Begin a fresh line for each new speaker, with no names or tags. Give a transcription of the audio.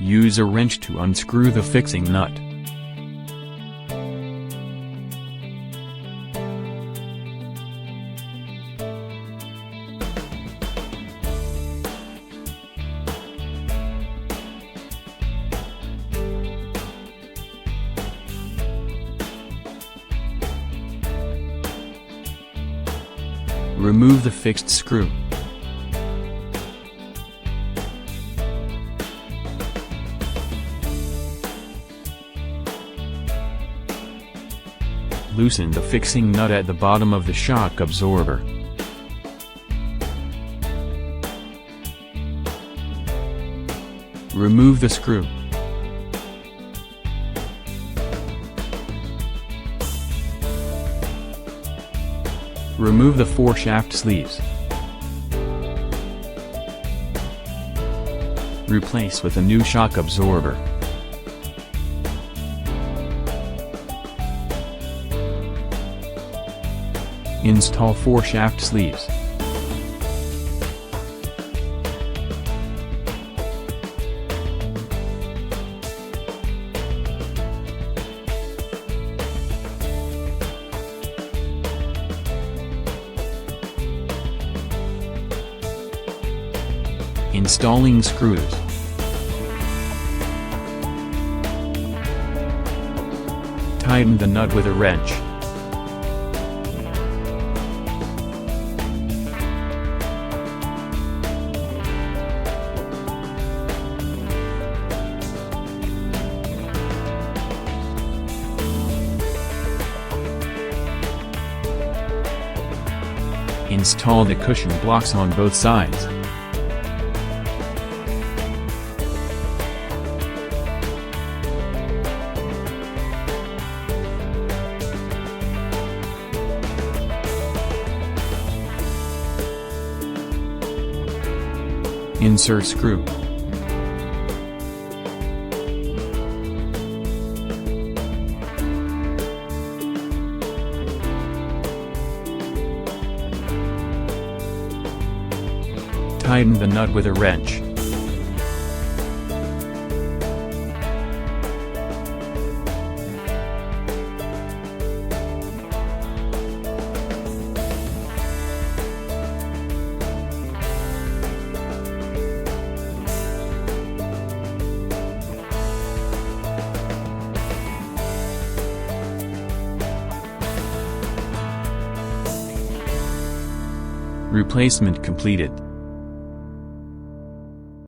Use a wrench to unscrew the fixing nut. Remove the fixed screw. Loosen the fixing nut at the bottom of the shock absorber. Remove the screw. Remove the 4 shaft sleeves. Replace with a new shock absorber. Install 4 shaft sleeves. Installing screws. Tighten the nut with a wrench. Install the cushion blocks on both sides. Insert screw. Tighten the nut with a wrench. Replacement completed.